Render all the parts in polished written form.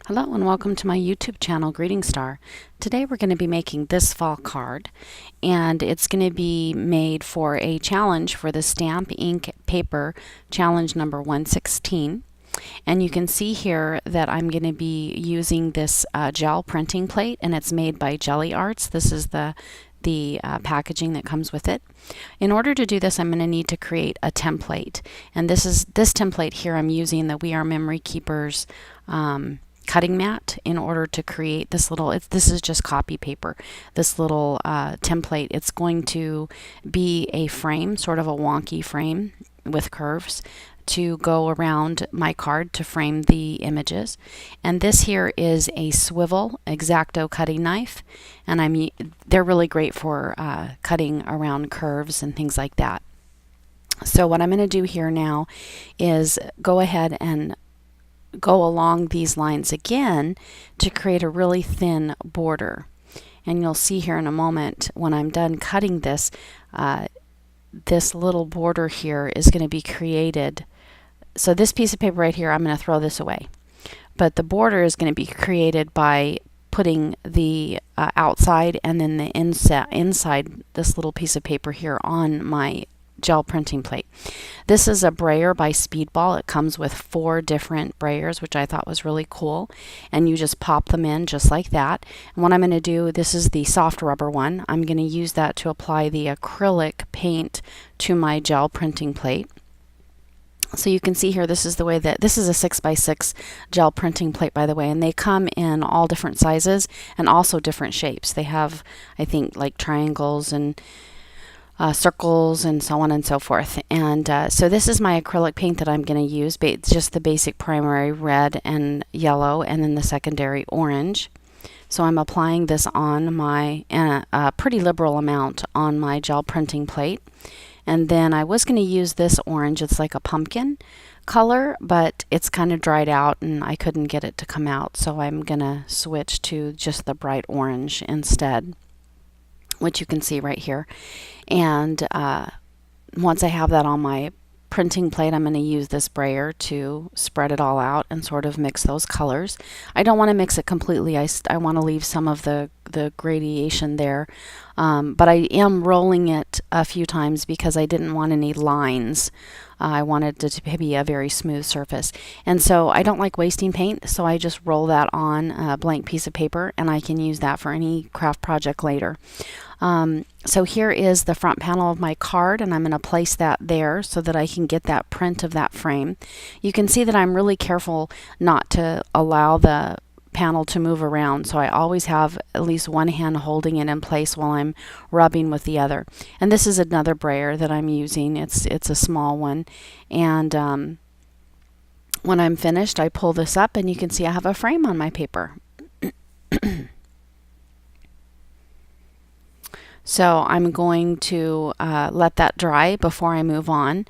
Hello and welcome to my YouTube channel, Greeting Star. Today we're going to be making this fall card, and it's going to be made for a challenge for the Stamp Ink Paper Challenge number 116. And you can see here that I'm going to be using this gel printing plate, and it's made by Gelli Arts. This is the packaging that comes with it. In order to do this, I'm going to need to create a template, and this template here. I'm using the We Are Memory Keepers cutting mat in order to create this little, this is just copy paper, this little template. It's going to be a frame, sort of a wonky frame with curves to go around my card to frame the images. And this here is a swivel X-Acto cutting knife, and they're really great for cutting around curves and things like that. So what I'm going to do here now is go ahead and go along these lines again to create a really thin border. And you'll see here in a moment when I'm done cutting this, this little border here is going to be created. So this piece of paper right here, I'm going to throw this away. But the border is going to be created by putting the outside and then the inside this little piece of paper here on my gel printing plate. This is a brayer by Speedball. It comes with 4 different brayers, which I thought was really cool, and you just pop them in just like that. And what I'm going to do, this is the soft rubber one. I'm going to use that to apply the acrylic paint to my gel printing plate. So you can see here, this is the way that this is a 6x6 gel printing plate, by the way, and they come in all different sizes and also different shapes. They have, I think, like triangles and circles and so on and so forth. And so this is my acrylic paint that I'm going to use. It's just the basic primary red and yellow, and then the secondary orange. So I'm applying this on my pretty liberal amount on my gel printing plate. And then I was going to use this orange. It's like a pumpkin color, but it's kind of dried out and I couldn't get it to come out. So I'm going to switch to just the bright orange instead, which you can see right here. And once I have that on my printing plate, I'm going to use this brayer to spread it all out and sort of mix those colors. I don't want to mix it completely. I want to leave some of the gradation there, but I am rolling it a few times because I didn't want any lines. I wanted it to be a very smooth surface. And so I don't like wasting paint, so I just roll that on a blank piece of paper, and I can use that for any craft project later. So here is the front panel of my card, and I'm going to place that there so that I can get that print of that frame. You can see that I'm really careful not to allow the panel to move around, so I always have at least one hand holding it in place while I'm rubbing with the other. And this is another brayer that I'm using. It's a small one, and when I'm finished, I pull this up and you can see I have a frame on my paper. So I'm going to let that dry before I move on.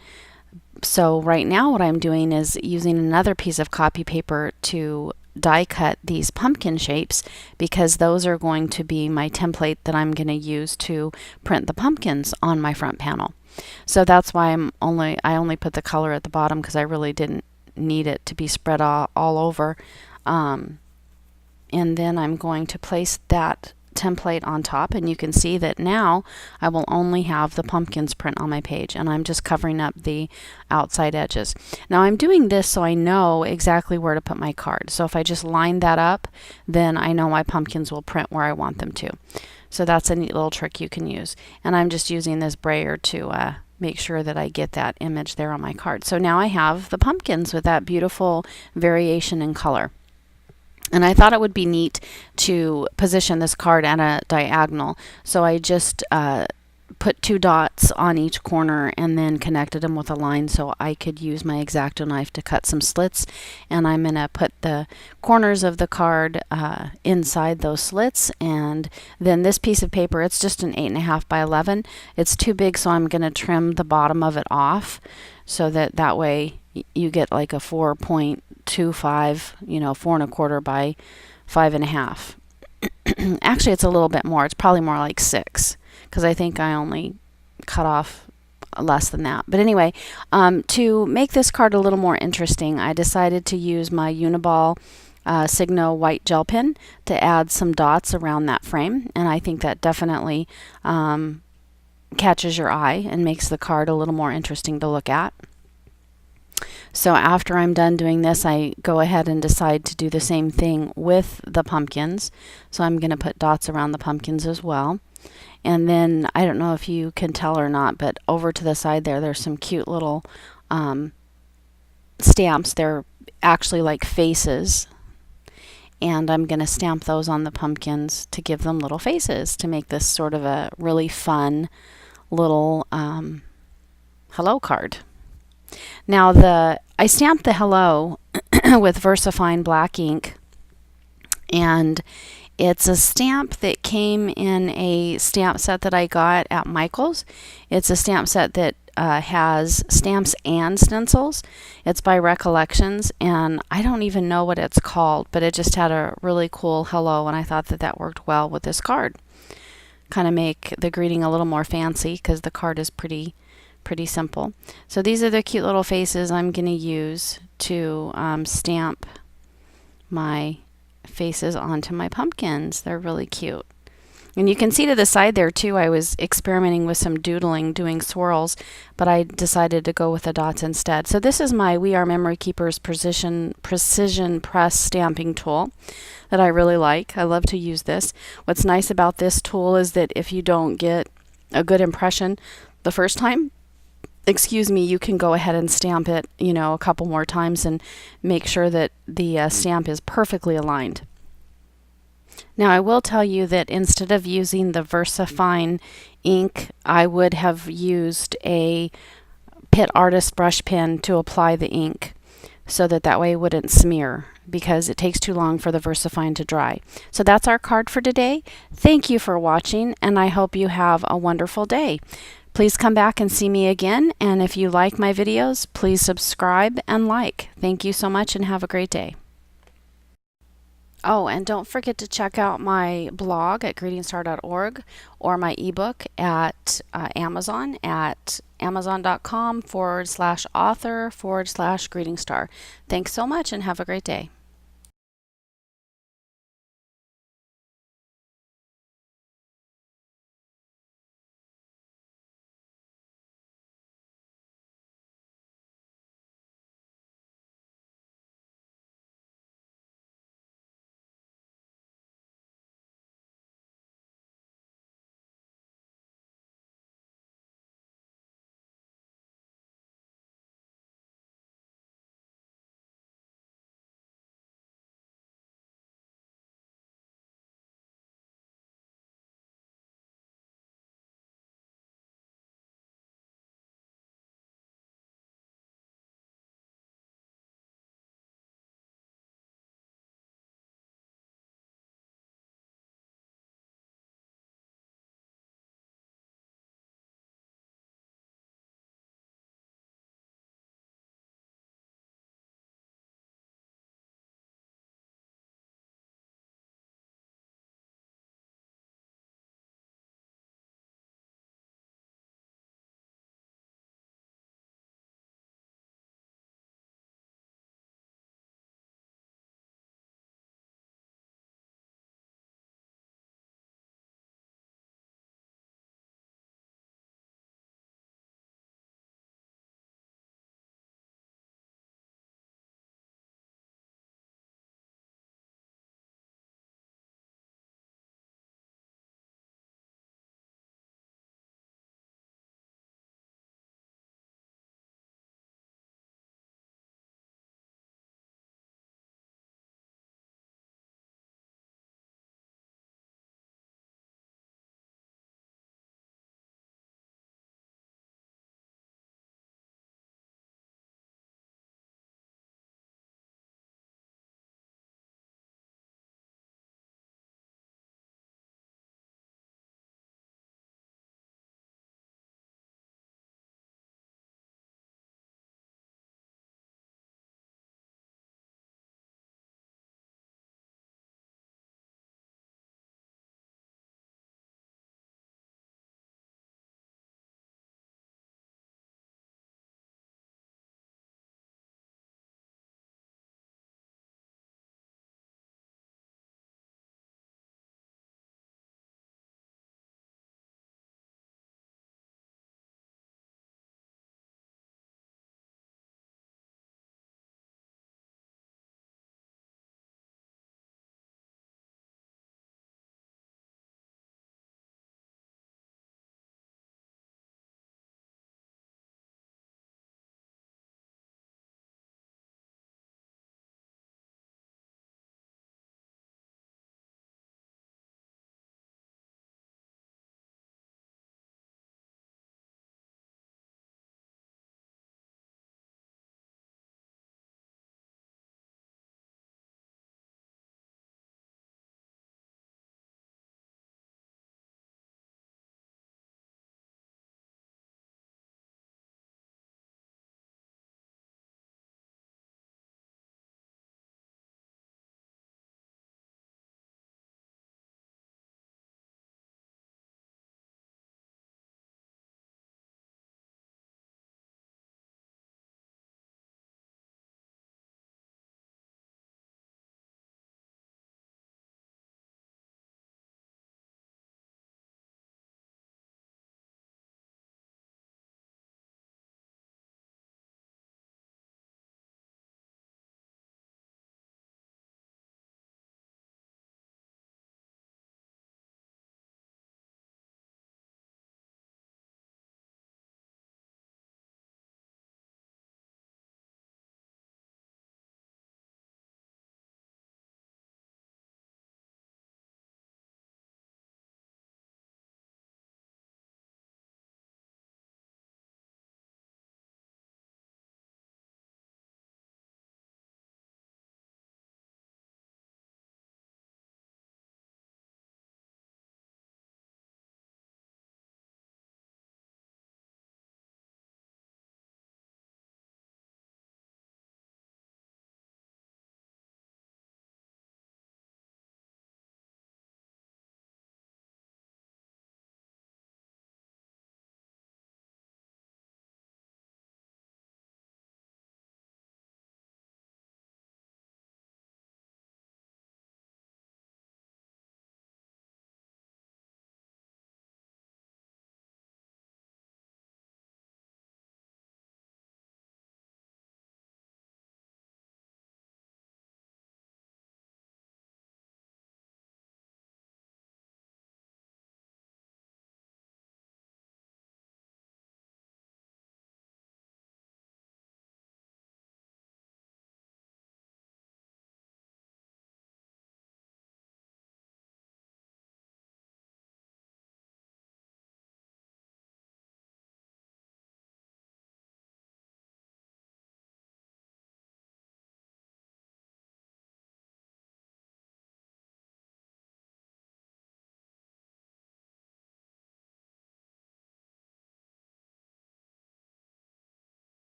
So right now what I'm doing is using another piece of copy paper to die cut these pumpkin shapes, because those are going to be my template that I'm going to use to print the pumpkins on my front panel. So that's why I only put the color at the bottom, because I really didn't need it to be spread all over. And then I'm going to place that template on top, and you can see that now I will only have the pumpkins print on my page, and I'm just covering up the outside edges. Now I'm doing this so I know exactly where to put my card. So if I just line that up, then I know my pumpkins will print where I want them to. So that's a neat little trick you can use. And I'm just using this brayer to make sure that I get that image there on my card. So now I have the pumpkins with that beautiful variation in color. And I thought it would be neat to position this card at a diagonal. So I just put 2 dots on each corner and then connected them with a line so I could use my X-Acto knife to cut some slits. And I'm going to put the corners of the card inside those slits. And then this piece of paper, it's just an 8.5 by 11. It's too big, so I'm going to trim the bottom of it off so that way you get like a 4.25, 4.25 by 5.5. Actually, it's a little bit more. It's probably more like 6, because I think I only cut off less than that. But anyway, to make this card a little more interesting, I decided to use my Unibal Signo white gel pen to add some dots around that frame, and I think that definitely catches your eye and makes the card a little more interesting to look at. So after I'm done doing this, I go ahead and decide to do the same thing with the pumpkins. So I'm going to put dots around the pumpkins as well. And then, I don't know if you can tell or not, but over to the side there, there's some cute little stamps. They're actually like faces. And I'm going to stamp those on the pumpkins to give them little faces to make this sort of a really fun little hello card. Now I stamped the hello with VersaFine black ink, and it's a stamp that came in a stamp set that I got at Michael's. It's a stamp set that has stamps and stencils. It's by Recollections, and I don't even know what it's called, but it just had a really cool hello, and I thought that that worked well with this card. Kind of make the greeting a little more fancy because the card is pretty simple. So these are the cute little faces I'm going to use to stamp my faces onto my pumpkins. They're really cute. And you can see to the side there too, I was experimenting with some doodling, doing swirls, but I decided to go with the dots instead. So this is my We Are Memory Keepers Precision Press Stamping Tool that I really like. I love to use this. What's nice about this tool is that if you don't get a good impression the first time, you can go ahead and stamp it, a couple more times and make sure that the stamp is perfectly aligned. Now I will tell you that instead of using the VersaFine ink, I would have used a Pitt Artist brush pen to apply the ink so that way it wouldn't smear, because it takes too long for the VersaFine to dry. So that's our card for today. Thank you for watching, and I hope you have a wonderful day. Please come back and see me again, and if you like my videos, please subscribe and like. Thank you so much and have a great day. Oh, and don't forget to check out my blog at greetingstar.org or my ebook at Amazon at amazon.com/author/greetingstar. Thanks so much and have a great day.